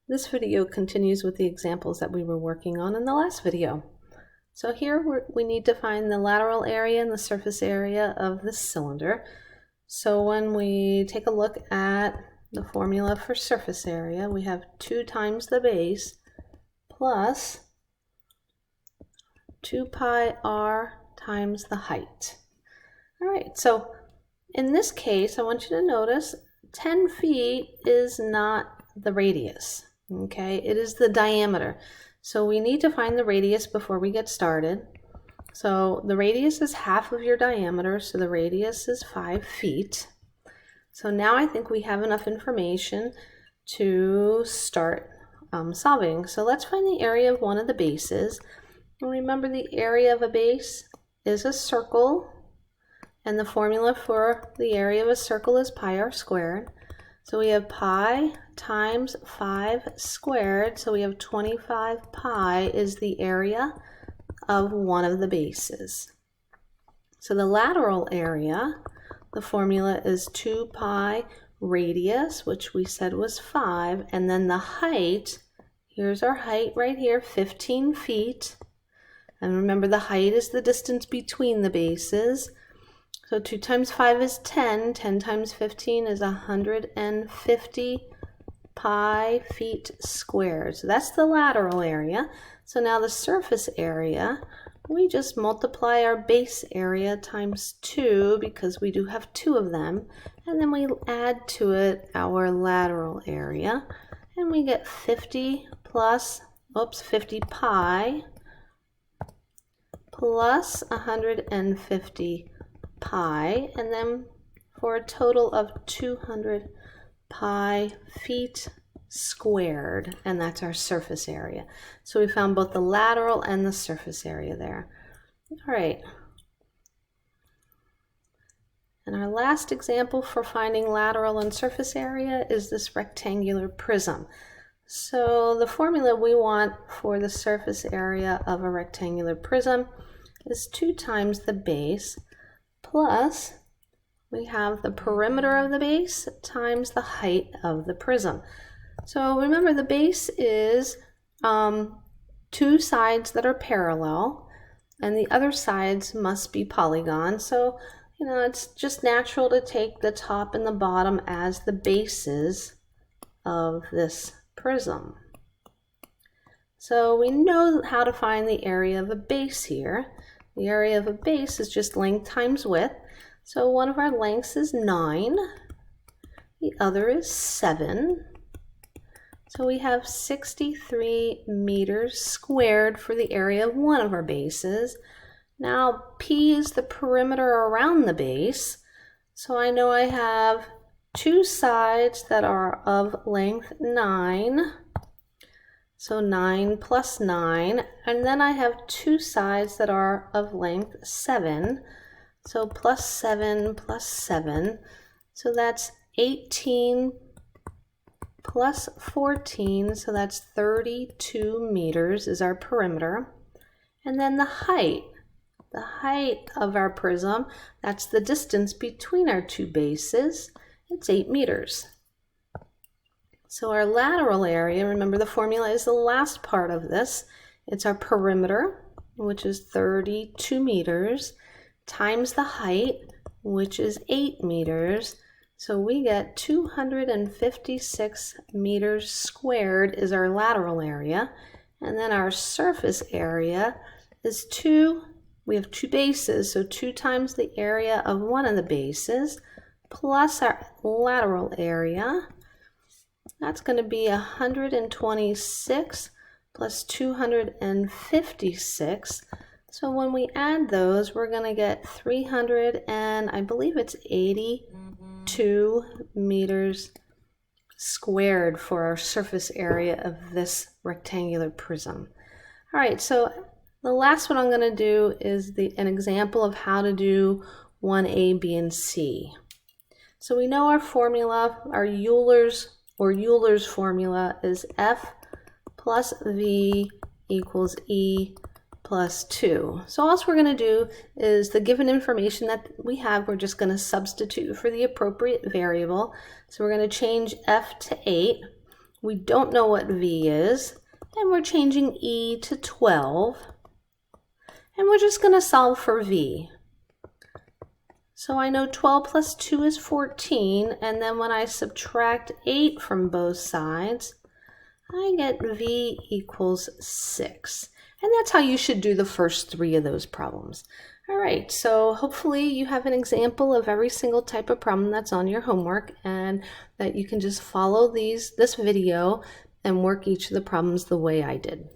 This video continues with the examples that we were working on in the last video. So here we need to find the lateral area and the surface area of this cylinder. So when we take a look at the formula for surface area, we have 2 times the base plus 2 pi r times the height. All right, so in this case, I want you to notice 10 feet is not the radius. Okay, it is the diameter. So we need to find the radius before we get started. So the radius is half of your diameter, so the radius is 5 feet. So now I think we have enough information to start solving. So let's find the area of one of the bases. And remember, the area of a base is a circle, and the formula for the area of a circle is pi r squared. So we have pi times 5 squared, so we have 25 pi is the area of one of the bases. So the lateral area, the formula is 2 pi radius, which we said was 5, and then the height, here's our height right here, 15 feet. And remember, the height is the distance between the bases. So 2 times 5 is 10. 10 times 15 is 150 pi feet squared. So that's the lateral area. So now the surface area, we just multiply our base area times 2 because we do have 2 of them. And then we add to it our lateral area. And we get 50 pi plus 150 pi, and then for a total of 200 pi feet squared, and that's our surface area. So we found both the lateral and the surface area there. All right. And our last example for finding lateral and surface area is this rectangular prism. So the formula we want for the surface area of a rectangular prism is 2 times the base plus we have the perimeter of the base times the height of the prism. So remember, the base is 2 sides that are parallel, and the other sides must be polygons. So, it's just natural to take the top and the bottom as the bases of this prism. So we know how to find the area of a base here. The area of a base is just length times width. So one of our lengths is 9, the other is 7. So we have 63 meters squared for the area of one of our bases. Now P is the perimeter around the base. So I know I have 2 sides that are of length 9. So 9 plus 9, and then I have 2 sides that are of length 7. So plus 7 plus 7. So that's 18 plus 14, so that's 32 meters is our perimeter. And then the height of our prism, that's the distance between our 2 bases, it's 8 meters. So our lateral area, remember the formula is the last part of this. It's our perimeter, which is 32 meters, times the height, which is 8 meters. So we get 256 meters squared is our lateral area. And then our surface area is 2. We have 2 bases, so 2 times the area of one of the bases plus our lateral area. That's going to be 126 plus 256. So when we add those, we're going to get 300 and I believe it's 82 meters squared for our surface area of this rectangular prism. All right, so the last one I'm going to do is an example of how to do 1A, B, and C. So we know our formula, our Euler's formula is F plus V equals E plus 2. So all we're going to do is the given information that we have, we're just going to substitute for the appropriate variable. So we're going to change F to 8. We don't know what V is, and we're changing E to 12. And we're just going to solve for V. So I know 12 plus 2 is 14, and then when I subtract 8 from both sides, I get V equals 6. And that's how you should do the first 3 of those problems. All right, so hopefully you have an example of every single type of problem that's on your homework, and that you can just follow this video and work each of the problems the way I did.